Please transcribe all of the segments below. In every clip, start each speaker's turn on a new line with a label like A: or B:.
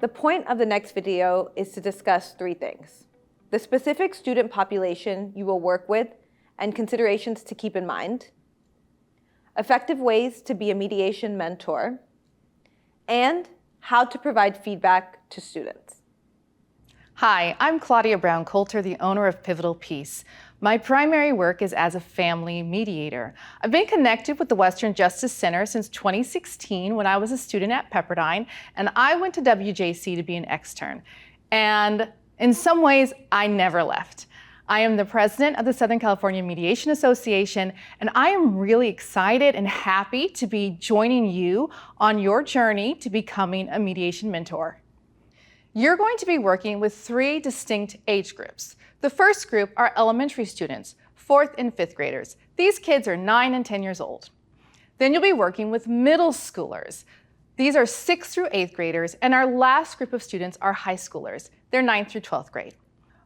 A: The point of the next video is to discuss 3 things: the specific student population you will work with and considerations to keep in mind, effective ways to be a mediation mentor, and how to provide feedback to students.
B: Hi, I'm Claudia Brown-Coulter, the owner of Pivotal Peace. My primary work is as a family mediator. I've been connected with the Western Justice Center since 2016 when I was a student at Pepperdine, and I went to WJC to be an extern. And in some ways, I never left. I am the president of the Southern California Mediation Association, and I am really excited and happy to be joining you on your journey to becoming a mediation mentor. You're going to be working with 3 distinct age groups. The first group are elementary students, 4th and 5th graders. These kids are 9 and 10 years old. Then you'll be working with middle schoolers. These are 6th through 8th graders, and our last group of students are high schoolers. They're 9th through 12th grade.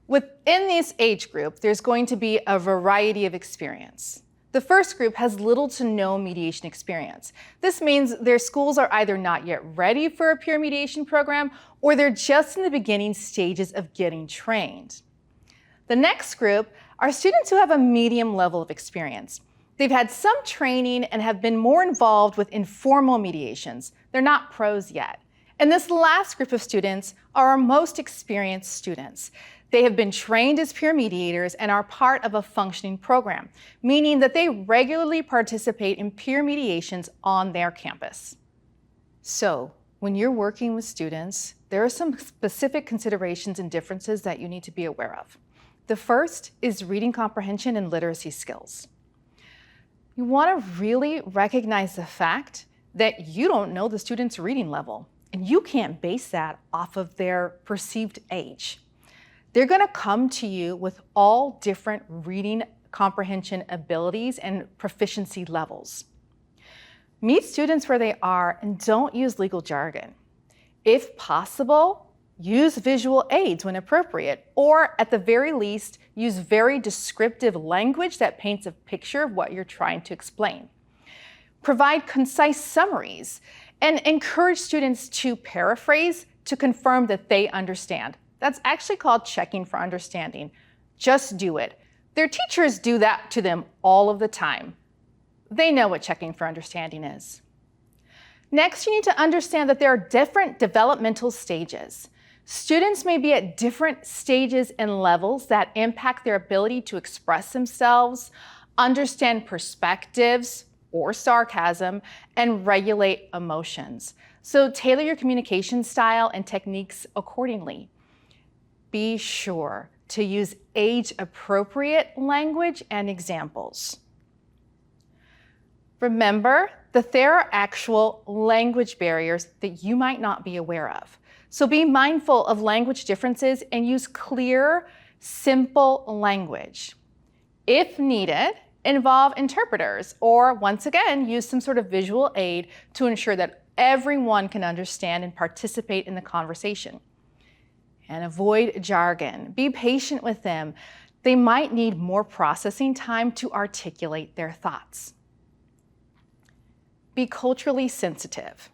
B: Within this age group, there's going to be a variety of experience. The first group has little to no mediation experience. This means their schools are either not yet ready for a peer mediation program, or they're just in the beginning stages of getting trained. The next group are students who have a medium level of experience. They've had some training and have been more involved with informal mediations. They're not pros yet. And this last group of students are our most experienced students. They have been trained as peer mediators and are part of a functioning program, meaning that they regularly participate in peer mediations on their campus. So, when you're working with students, there are some specific considerations and differences that you need to be aware of. The first is reading comprehension and literacy skills. You want to really recognize the fact that you don't know the student's reading level, and you can't base that off of their perceived age. They're going to come to you with all different reading comprehension abilities and proficiency levels. Meet students where they are and don't use legal jargon. If possible, use visual aids when appropriate, or at the very least, use very descriptive language that paints a picture of what you're trying to explain. Provide concise summaries and encourage students to paraphrase to confirm that they understand. That's actually called checking for understanding. Just do it. Their teachers do that to them all of the time. They know what checking for understanding is. Next, you need to understand that there are different developmental stages. Students may be at different stages and levels that impact their ability to express themselves, understand perspectives or sarcasm, and regulate emotions. So tailor your communication style and techniques accordingly. Be sure to use age-appropriate language and examples. Remember that there are actual language barriers that you might not be aware of. So be mindful of language differences and use clear, simple language. If needed, involve interpreters, or once again, use some sort of visual aid to ensure that everyone can understand and participate in the conversation. And avoid jargon. Be patient with them. They might need more processing time to articulate their thoughts. Be culturally sensitive.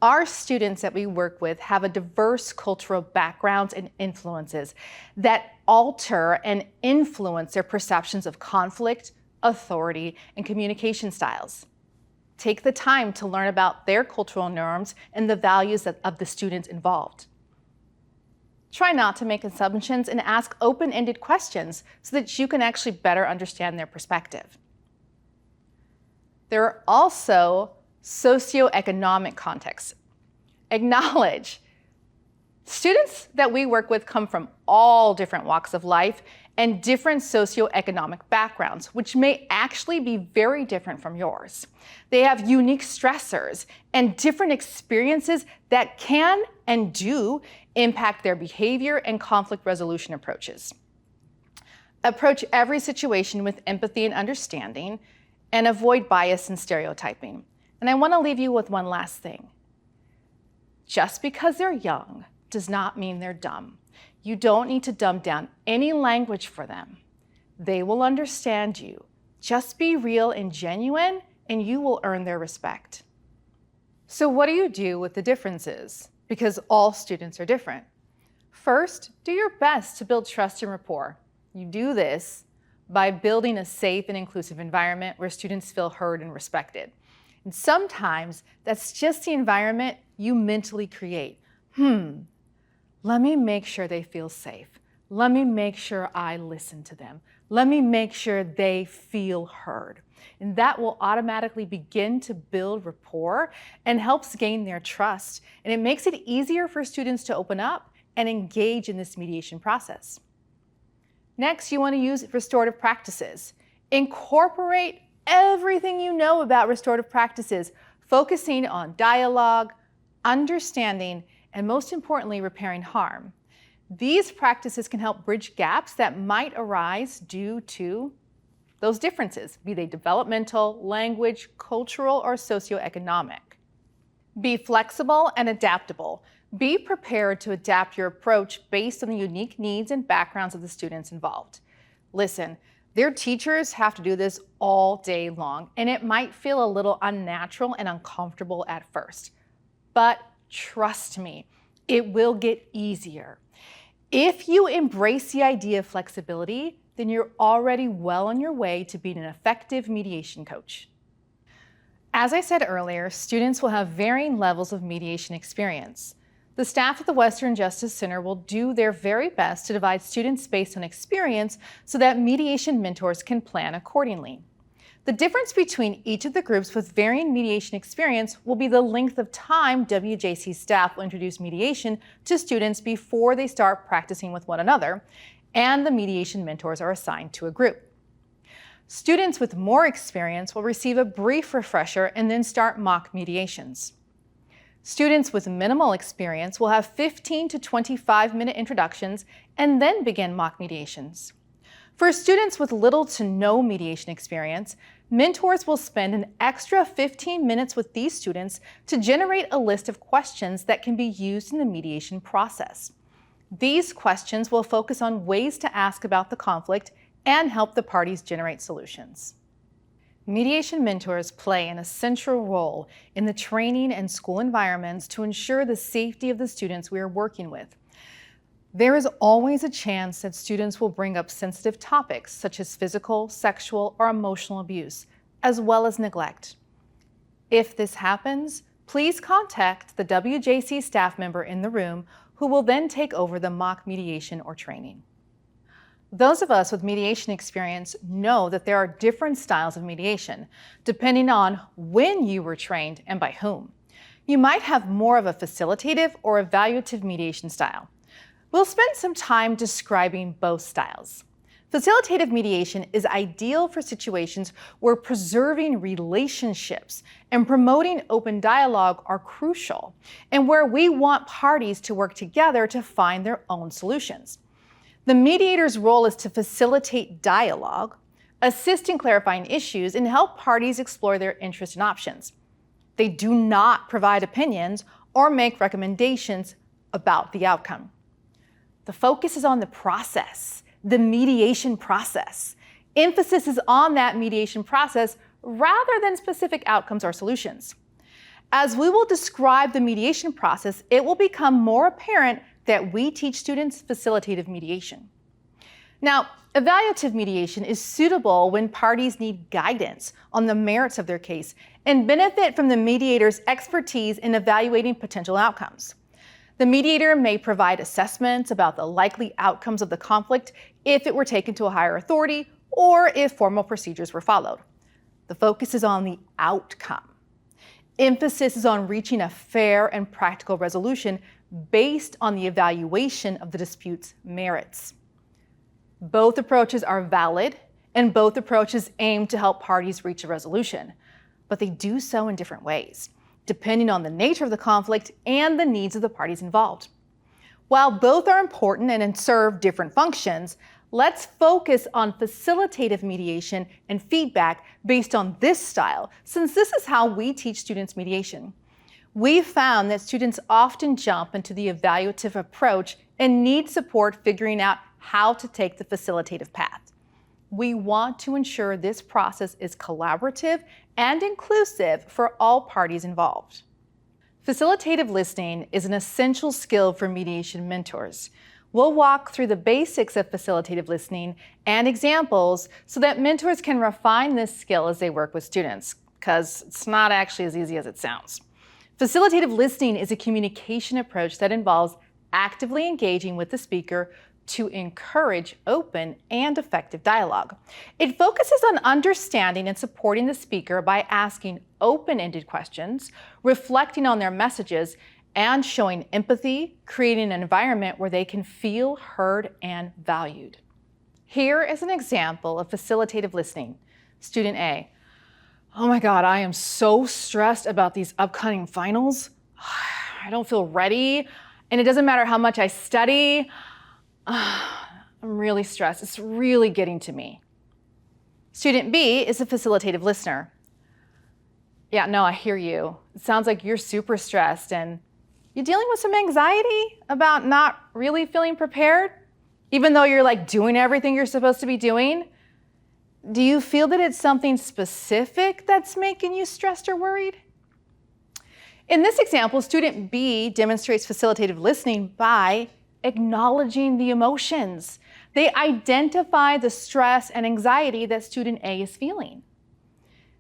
B: Our students that we work with have a diverse cultural backgrounds and influences that alter and influence their perceptions of conflict, authority, and communication styles. Take the time to learn about their cultural norms and the values of the students involved. Try not to make assumptions and ask open-ended questions so that you can actually better understand their perspective. There are also socioeconomic contexts. Acknowledge students that we work with come from all different walks of life and different socioeconomic backgrounds, which may actually be very different from yours. They have unique stressors and different experiences that can and do impact their behavior and conflict resolution approaches. Approach every situation with empathy and understanding, and avoid bias and stereotyping. And I want to leave you with one last thing. Just because they're young does not mean they're dumb. You don't need to dumb down any language for them. They will understand you. Just be real and genuine, and you will earn their respect. So what do you do with the differences? because all students are different. First, do your best to build trust and rapport. You do this by building a safe and inclusive environment where students feel heard and respected. And sometimes that's just the environment you mentally create. Let me make sure they feel safe. Let me make sure I listen to them. Let me make sure they feel heard. And that will automatically begin to build rapport and helps gain their trust. And it makes it easier for students to open up and engage in this mediation process. Next, you want to use restorative practices. Incorporate everything you know about restorative practices, focusing on dialogue, understanding, and most importantly, repairing harm. These practices can help bridge gaps that might arise due to those differences, be they developmental, language, cultural, or socioeconomic. Be flexible and adaptable. Be prepared to adapt your approach based on the unique needs and backgrounds of the students involved. Listen, their teachers have to do this all day long, and it might feel a little unnatural and uncomfortable at first. But trust me, it will get easier. If you embrace the idea of flexibility, then you're already well on your way to being an effective mediation coach. As I said earlier, students will have varying levels of mediation experience. The staff at the Western Justice Center will do their very best to divide students based on experience so that mediation mentors can plan accordingly. The difference between each of the groups with varying mediation experience will be the length of time WJC staff will introduce mediation to students before they start practicing with one another, and the mediation mentors are assigned to a group. Students with more experience will receive a brief refresher and then start mock mediations. Students with minimal experience will have 15 to 25-minute introductions and then begin mock mediations. For students with little to no mediation experience, mentors will spend an extra 15 minutes with these students to generate a list of questions that can be used in the mediation process. These questions will focus on ways to ask about the conflict and help the parties generate solutions. Mediation mentors play an essential role in the training and school environments to ensure the safety of the students we are working with. There is always a chance that students will bring up sensitive topics such as physical, sexual, or emotional abuse, as well as neglect. If this happens, please contact the WJC staff member in the room who will then take over the mock mediation or training. Those of us with mediation experience know that there are different styles of mediation, depending on when you were trained and by whom. You might have more of a facilitative or evaluative mediation style. We'll spend some time describing both styles. Facilitative mediation is ideal for situations where preserving relationships and promoting open dialogue are crucial, and where we want parties to work together to find their own solutions. The mediator's role is to facilitate dialogue, assist in clarifying issues, and help parties explore their interests and options. They do not provide opinions or make recommendations about the outcome. The focus is on the process, the mediation process. Emphasis is on that mediation process rather than specific outcomes or solutions. As we will describe the mediation process, it will become more apparent that we teach students facilitative mediation. Now, evaluative mediation is suitable when parties need guidance on the merits of their case and benefit from the mediator's expertise in evaluating potential outcomes. The mediator may provide assessments about the likely outcomes of the conflict if it were taken to a higher authority or if formal procedures were followed. The focus is on the outcome. Emphasis is on reaching a fair and practical resolution based on the evaluation of the dispute's merits. Both approaches are valid, and both approaches aim to help parties reach a resolution, but they do so in different ways, depending on the nature of the conflict and the needs of the parties involved. While both are important and serve different functions, let's focus on facilitative mediation and feedback based on this style, since this is how we teach students mediation. We've found that students often jump into the evaluative approach and need support figuring out how to take the facilitative path. We want to ensure this process is collaborative and inclusive for all parties involved. Facilitative listening is an essential skill for mediation mentors. We'll walk through the basics of facilitative listening and examples so that mentors can refine this skill as they work with students, because it's not actually as easy as it sounds. Facilitative listening is a communication approach that involves actively engaging with the speaker to encourage open and effective dialogue. It focuses on understanding and supporting the speaker by asking open-ended questions, reflecting on their messages, and showing empathy, creating an environment where they can feel heard and valued. Here is an example of facilitative listening. Student A: "Oh my God, I am so stressed about these upcoming finals. I don't feel ready, and it doesn't matter how much I study. I'm really stressed. It's really getting to me." Student B is a facilitative listener. "Yeah, no, I hear you. It sounds like you're super stressed and you're dealing with some anxiety about not really feeling prepared, even though you're like doing everything you're supposed to be doing. Do you feel that it's something specific that's making you stressed or worried?" In this example, student B demonstrates facilitative listening by acknowledging the emotions. They identify the stress and anxiety that student A is feeling.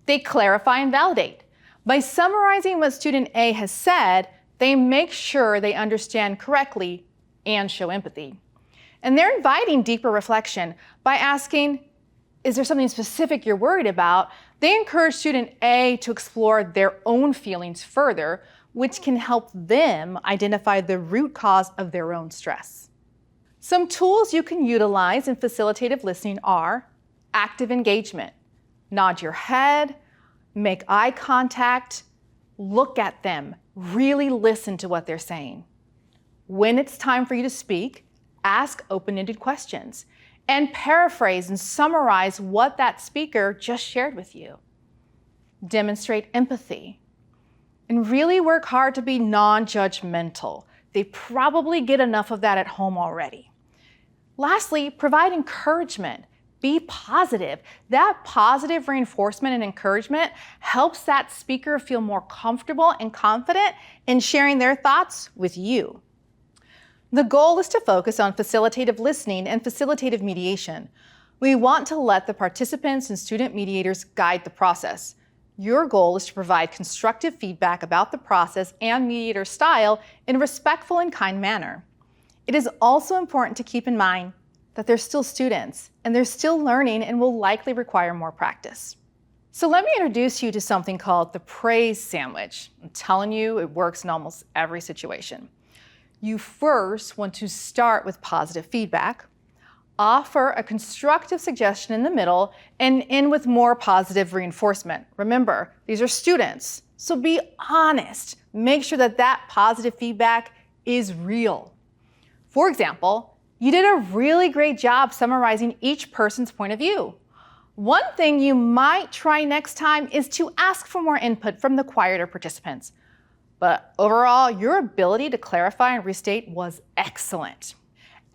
B: They clarify and validate. By summarizing what student A has said, they make sure they understand correctly and show empathy. And they're inviting deeper reflection by asking, "Is there something specific you're worried about?" They encourage student A to explore their own feelings further, which can help them identify the root cause of their own stress. Some tools you can utilize in facilitative listening are active engagement. Nod your head, make eye contact, look at them, really listen to what they're saying. When it's time for you to speak, ask open-ended questions and paraphrase and summarize what that speaker just shared with you. Demonstrate empathy. And really work hard to be non-judgmental. They probably get enough of that at home already. Lastly, provide encouragement. Be positive. That positive reinforcement and encouragement helps that speaker feel more comfortable and confident in sharing their thoughts with you. The goal is to focus on facilitative listening and facilitative mediation. We want to let the participants and student mediators guide the process. Your goal is to provide constructive feedback about the process and mediator style in a respectful and kind manner. It is also important to keep in mind that they're still students and they're still learning and will likely require more practice. So let me introduce you to something called the praise sandwich. I'm telling you, it works in almost every situation. You first want to start with positive feedback, offer a constructive suggestion in the middle, and end with more positive reinforcement. Remember, these are students, so be honest. Make sure that that positive feedback is real. For example, you did a really great job summarizing each person's point of view. One thing you might try next time is to ask for more input from the quieter participants. But overall, your ability to clarify and restate was excellent.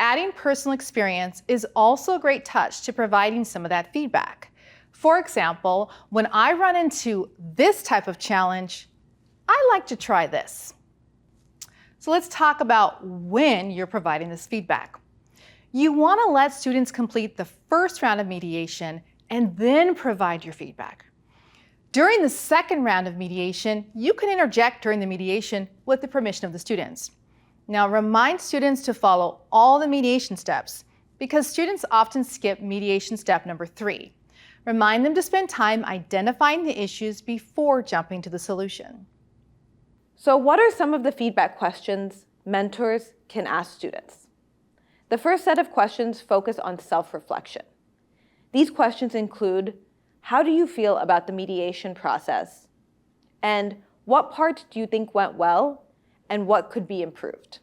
B: Adding personal experience is also a great touch to providing some of that feedback. For example, when I run into this type of challenge, I like to try this. So let's talk about when you're providing this feedback. You want to let students complete the first round of mediation and then provide your feedback. During the second round of mediation, you can interject during the mediation with the permission of the students. Now, remind students to follow all the mediation steps because students often skip mediation step number 3. Remind them to spend time identifying the issues before jumping to the solution.
A: So what are some of the feedback questions mentors can ask students? The first set of questions focus on self-reflection. These questions include, how do you feel about the mediation process? And what parts do you think went well? And what could be improved?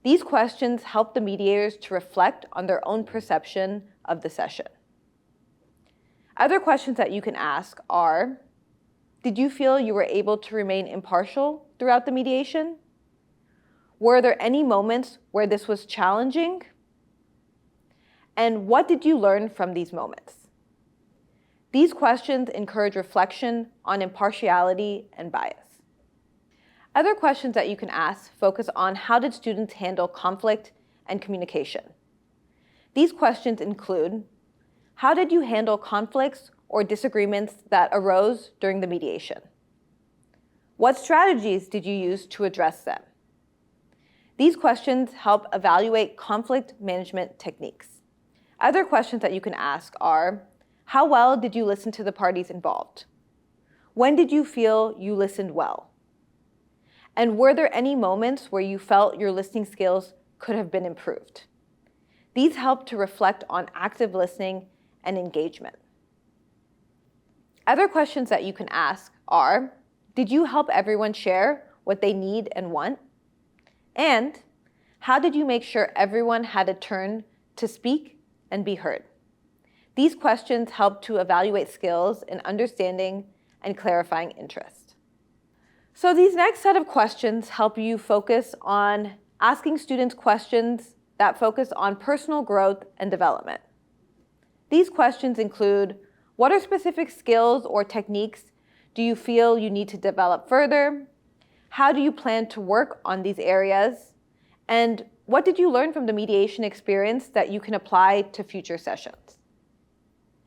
A: These questions help the mediators to reflect on their own perception of the session. Other questions that you can ask are, did you feel you were able to remain impartial throughout the mediation? Were there any moments where this was challenging? And what did you learn from these moments? These questions encourage reflection on impartiality and bias. Other questions that you can ask focus on how did students handle conflict and communication. These questions include, how did you handle conflicts or disagreements that arose during the mediation? What strategies did you use to address them? These questions help evaluate conflict management techniques. Other questions that you can ask are, how well did you listen to the parties involved? When did you feel you listened well? And were there any moments where you felt your listening skills could have been improved? These help to reflect on active listening and engagement. Other questions that you can ask are, did you help everyone share what they need and want? And how did you make sure everyone had a turn to speak and be heard? These questions help to evaluate skills in understanding and clarifying interest. So these next set of questions help you focus on asking students questions that focus on personal growth and development. These questions include, what are specific skills or techniques do you feel you need to develop further? How do you plan to work on these areas? And what did you learn from the mediation experience that you can apply to future sessions?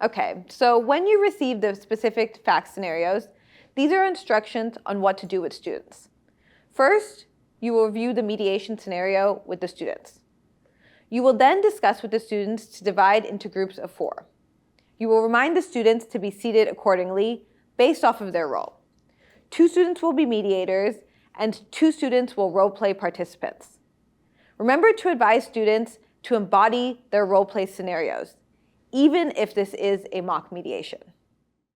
A: Okay, so when you receive the specific fact scenarios, these are instructions on what to do with students. First, you will review the mediation scenario with the students. You will then discuss with the students to divide into groups of 4. You will remind the students to be seated accordingly based off of their role. 2 students will be mediators and 2 students will role-play participants. Remember to advise students to embody their role-play scenarios, even if this is a mock mediation.